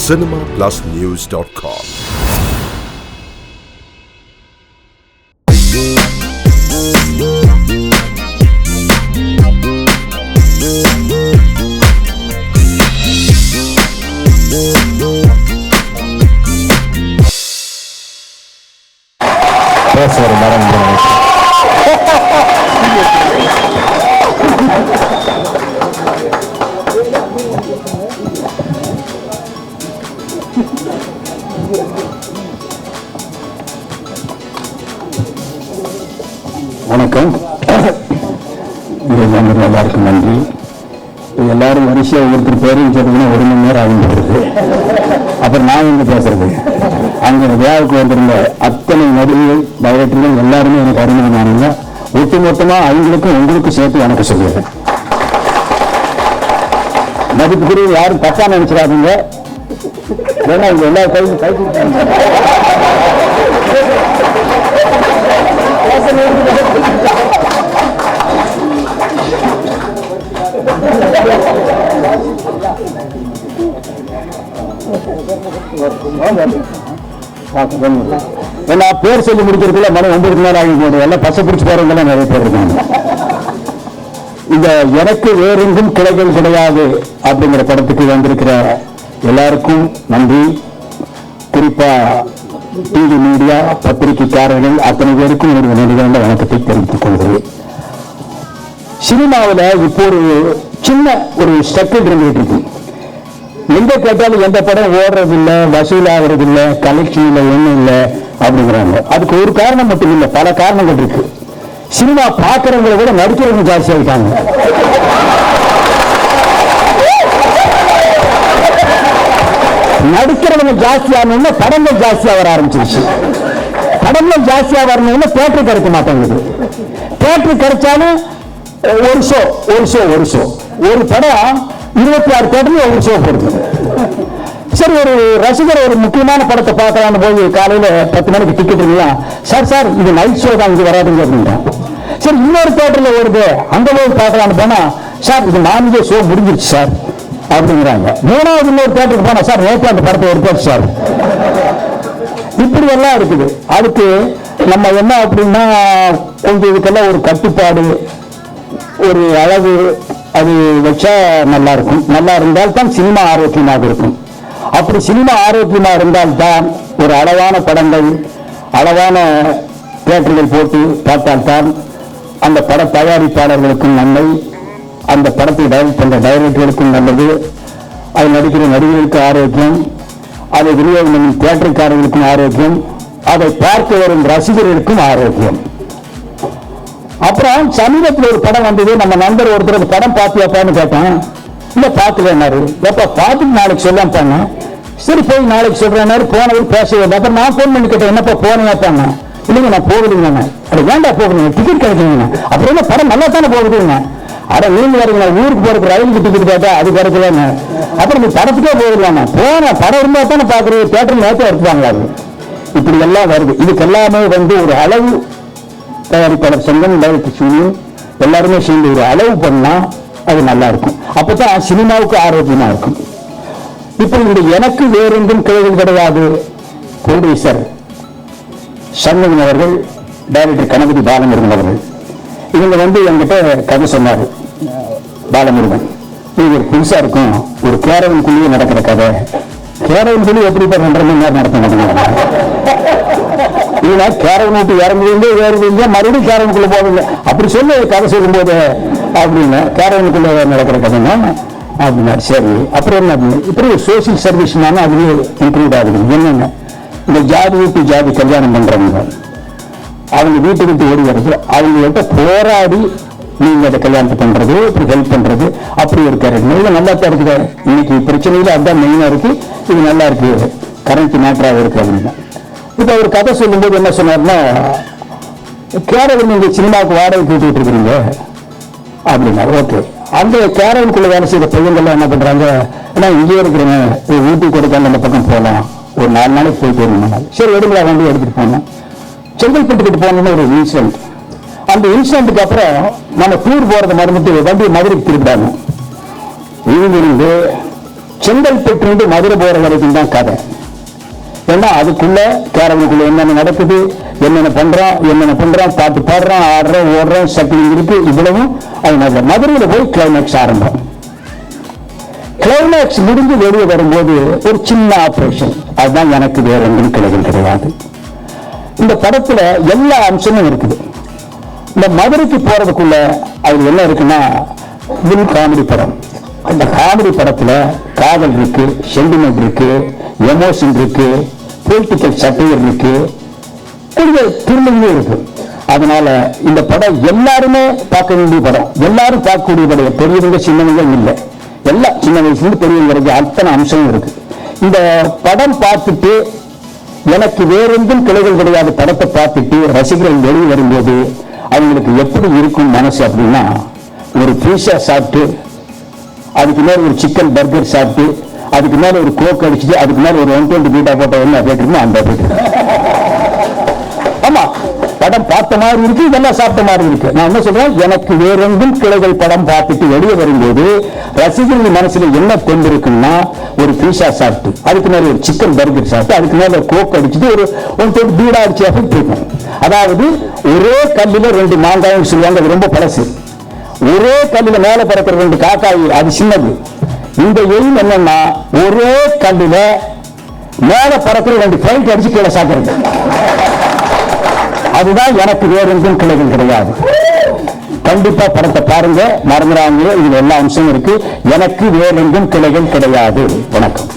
cinemaplusnews.com. வணக்கம். எல்லாருக்கும் நன்றி. எல்லாரும் வரிசையா ஒருத்தர் பேரையும் சொல்றதுன்னா 1 மணி நேரம் ஆகிட்டு அப்புறம் நான் இங்க பேசுறது. அங்க விழாவுக்கு வந்திருந்த அத்தனை நடிகர்கள் டைரக்டர்கள் எல்லாருமே எனக்கு அறிமுகமானீங்க. ஒட்டுமொத்தமா அவங்களுக்கும் உங்களுக்கும் சேர்த்து வணக்கம் சொல்லுவேன். மதிப்புக்குரிய யாரும் தப்பா நினைச்சிடாதீங்க. ஏன்னா இங்க எல்லா கையும் கை கொடுத்தாங்க. ஏன்னா பேர் சொல்லி முடிக்கிறதுல மணி 9 மணி நேரம் ஆகி போடுவோம். எல்லாம் பசை பிடிச்சி போறவங்க எல்லாம் நிறைய பேர் இருக்காங்க. இந்த எனக்கு வேறெங்கும் கிளைகள் கிடையாது அப்படிங்கிற படத்துக்கு வந்திருக்கிற எல்லாருக்கும் நன்றி. குறிப்பா டிவி மீடியா பத்திரிகைக்காரர்கள் அத்தனை பேருக்கும் ஒரு நன்றிகள வணக்கத்தை தெரிவித்துக் கொள்கிறேன். சினிமாவில் இப்போ ஒரு சின்ன ஒரு ஸ்ட்ரகிள் இருந்துகிட்டு இருக்கு. எங்க கேட்டாலும் எந்த படம் ஓடுறதில்லை, வசூல் ஆகிறதில்லை, கலெக்ஷன் இல்லை, ஒன்றும் இல்லை அப்படிங்கிறாங்க. அதுக்கு ஒரு காரணம் மட்டும் இல்லை, பல காரணங்கள் இருக்கு. சினிமா பார்க்கறவங்களை விட நடிக்கிறவங்க ஜாஸ்தி ஆகிட்டாங்க. நடிக்கிறவங்க ஜாஸ்தியான படங்கள் ஜாஸ்தியா வர ஆரம்பிச்சிருச்சு. படங்கள் ஜாஸ்தியா வரணும்னா தியேட்டர் கிடைக்க மாட்டேங்குது. தியேட்டர் கிடைச்சாலும் ஒரு படம் 26 தியேட்டர்ல ஒரு ஷோ போடுது. சரி, ஒரு ரசிகர் ஒரு முக்கியமான படத்தை பார்க்கலான்னு போய் காலையில 10 மணிக்கு டிக்கெட் இல்லையா, சார் இது நைட் ஷோ தான், இங்க வராதுங்க அப்படின்னா. சரி, இன்னொரு தியேட்டர்ல வருது, அங்க போய் பார்க்கலான்னு போனா சார் இது 4 ஷோ முடிஞ்சிருச்சு சார் அப்படிங்கிறாங்க. 3வது இன்னொரு தியேட்டருக்கு போனா சார் நேற்று அந்த படத்தை எடுத்தாச்சு சார். இப்படி எல்லாம் இருக்குது. அதுக்கு நம்ம என்ன அப்படின்னா கொஞ்சம் இதுக்கெல்லாம் ஒரு கட்டுப்பாடு, ஒரு அளவு அது வச்சா நல்லா இருக்கும். நல்லா இருந்தால் தான் சினிமா ஆரோக்கியமாக இருக்கும். அப்படி சினிமா ஆரோக்கியமாக இருந்தால் தான் ஒரு அளவான படங்கள், அளவான தியேட்டர்கள் போட்டு பார்த்தால்தான் அந்த பட தயாரிப்பாளர்களுக்கும் நன்மை, அந்த படத்தை டைரக்ட் பண்ற டைரக்டர்களுக்கும் நல்லது, அது நடிக்கிற நடிகர்களுக்கு ஆரோக்கியம், அதை விநியோகம் தியேட்டருக்காரர்களுக்கும் ஆரோக்கியம், அதை பார்க்க வரும் ரசிகர்களுக்கும் ஆரோக்கியம். அப்புறம் சமீபத்தில் ஒரு படம் வந்தது. நம்ம நண்பர் ஒருத்தர் படம் பார்த்தியாப்பான்னு கேட்டான். இல்ல பார்க்கலன்னாரு. எப்ப பார்த்துட்டு நாளைக்கு சொல்லாம. சரி போய் நாளைக்கு சொல்றேன்னாரு. போனவர் பேசவே இல்லை. அப்புறம் நான் போன் பண்ணி கேட்டேன், என்னப்பா போனேன்? இல்லைங்க நான் போகலைங்க. அது வேண்டாம் போகணுங்க, டிக்கெட் கிடைக்குங்க. அப்புறம் என்ன படம் நல்லா தானே போகுதுங்க. அட நீங்க வரீங்க, ஊருக்கு போறதுக்கு ரயிலுக்கு டிக்கெட் கேட்டா அது கிடைக்கலன்னு. அப்புறம் நீ படத்துக்கே போயிடலாமா? போன படம் இருந்தா தானே பாக்குறது, தியேட்டர் நேரத்தை எடுத்துவாங்களா? இப்படி எல்லாம் வருது. இதுக்கு எல்லாமே ஒரு அளவு தயாரிப்பாளர் சங்கம், டைரக்டர் யூனியன் எல்லாருமே சேர்ந்து ஒரு அளவு பண்ணா அது நல்லா இருக்கும். அப்பதான் சினிமாவுக்கு ஆரோக்கியமா இருக்கும். இப்ப இந்த எனக்கு வேறெங்கும் கிளைகள் கிடையாது ப்ரொடியூசர் சண்முகன் அவர்கள், டைரக்டர் கணபதி பாலமுருகன் அவர்கள், இவங்க என்கிட்ட கதை சொன்னாரு. பாலமுருகன், இது ஒரு புதுசா இருக்கும், ஒரு கேரவன் குழியே நடக்கிற கதை. கேரவன் குழி எப்படி 2.5 மணி நேரம் நடத்த மாட்டேங்க. இல்ல கேரவன் விட்டு இறங்குவீங்க, ஏறுவீங்க, மறுபடியும் கேரவனுக்குள்ள போவீங்க. அப்படி சொல்லி கதை சொல்லும் போது அப்படின்னு கேரவனுக்குள்ள நடக்கிற கதைங்க அப்படின்னா சரி. அப்புறம் என்ன, இப்படி ஒரு சோசியல் சர்வீஸ்னாலும் அதுலேயே இன்க்ளூட் ஆகுது. என்னென்ன, இந்த ஜாதி விட்டு ஜாதி கல்யாணம் பண்றவங்க, அவங்க வீட்டை விட்டு ஓடி வர்றது, அவங்கள்ட்ட போராடி நீங்க அதை கல்யாணத்தை பண்றது, இப்படி ஹெல்ப் பண்றது, அப்படி ஒரு கேரக்டர் நல்லா தான் இருக்குது. இன்னைக்கு பிரச்சனையில அதுதான் மெயினா இருக்கு. இது நல்லா இருக்கு, கரண்ட் மேட்டராக இருக்கு அப்படின்னா. இப்ப ஒரு கதை சொல்லும் போது என்ன சொன்னார்னா, கேரவன் நீங்க சினிமாவுக்கு வாடகை கூட்டிட்டு இருக்கிறீங்க அப்படின்னா. ஓகே, அந்த கேரவனுக்குள்ள வேலை செய்த பையன்கள் என்ன பண்றாங்க, ஏன்னா இங்கே இருக்கிறவங்க ஊட்டி கொடுக்காம அந்த பக்கம் போகலாம், ஒரு 4 நாளைக்கு போயிட்டு வரணும். சரி எடுங்களா, வண்டி எடுத்துட்டு போனோம். செங்கல்பட்டுக்கிட்டு போனோம்னு ஒரு இன்சிடென்ட். அந்த இன்சிடென்ட்டுக்கு அப்புறம் நம்ம டூர் போறதை மறந்துட்டு வண்டி மதுரைக்கு திருப்பிடாங்க. இங்கிருந்து செங்கல்பட்டு மதுரை போற வரைக்கும் தான் கதை. ஏன்னா அதுக்குள்ள கேரளுக்குள்ள என்னென்ன நடக்குது, என்னென்ன பண்றான், பாட்டு பாடுறான், ஆடுறான், ஓடுறான், சட்டிங் இருக்கு, இவ்வளவும் அது மதுரையில போய் கிளைமேக்ஸ் ஆரம்பம். கிளைமேக்ஸ் முடிஞ்சு வெளியே வரும்போது ஒரு சின்ன ஆபரேஷன். அதுதான் எனக்கு வேற எங்கும் கிளைகள் கிடையாது. இந்த படத்துல எல்லா அம்சமும் இருக்குது. இந்த மதுரைக்கு போறதுக்குள்ள அது என்ன இருக்குன்னா வில் காமெடி படம். அந்த காமெடி படத்துல காதல் இருக்கு, சென்டிமெண்ட் இருக்கு, எமோஷன் இருக்கு, பொலிட்டிக்கல் சட்டையர் இருக்கு, கொஞ்சம் திருமணமே இருக்கு. அதனால இந்த படம் எல்லாருமே பார்க்க வேண்டிய படம், எல்லாரும் பார்க்கக்கூடிய படம். பெரியவங்க சின்னவங்க இல்லை, எல்லாம் சின்ன வயசுல பெரியவங்க அத்தனை அம்சமும் இருக்கு. இந்த படம் பார்த்துட்டு எனக்கு வேறெங்கும் கிளைகள் கிடையாது படத்தை பார்த்துட்டு ரசிகர்கள் வெளியே வரும்போது அவங்களுக்கு எப்படி இருக்கும் மனசு அப்படின்னா, ஒரு பீஸா சாப்பிட்டு அதுக்கு மேல ஒரு சிக்கன் பர்கர் சாப்பிட்டு அதுக்கு மேல ஒரு கோக் அடிச்சுட்டு அதுக்கு மேல ஒரு 120 பீட்டா போட்டோ என்ன கேட்டுருமோ அந்த கேட்டு. ஆமா, படம் பார்த்த மாதிரி இருக்கு, இதெல்லாம் சாப்பிட்ட மாதிரி இருக்கு. நான் என்ன சொல்றேன், எனக்கு வேறெங்கும் கிளைகள் படம் பார்த்துட்டு வெளியே வரும்போது ரசிகர்கள் மனசுல என்ன தெம்பிருக்குன்னா, ஒரு பீஸா சாப்பிட்டு அதுக்கு மேல ஒரு சிக்கன் பர்கர் சாப்பிட்டு அதுக்கு மேல கோக் அடிச்சுட்டு ஒரு 120 பீடா அடிச்சு இருக்கும். அதாவது ஒரே கல்லில 2 மாங்காயும் சொல்லுவாங்க, அது ரொம்ப பழசு. ஒரே கல்லில மேல பறக்கிற 2 காக்காய், அது சின்னது. இந்த எய்ம் என்னன்னா, ஒரே கல்லில மேல பறக்கிற 2 ஃபைட் அடிச்சு கீழே சாப்பிடுறது. அதுதான் எனக்கு வேற எங்கும் கிளைகள் கிடையாது. கண்டிப்பா படத்தை பாருங்க, மறந்துடாங்க. இதுல எல்லா அம்சமும் இருக்கு. எனக்கு வேற எங்கும் கிளைகள் கிடையாது. வணக்கம்.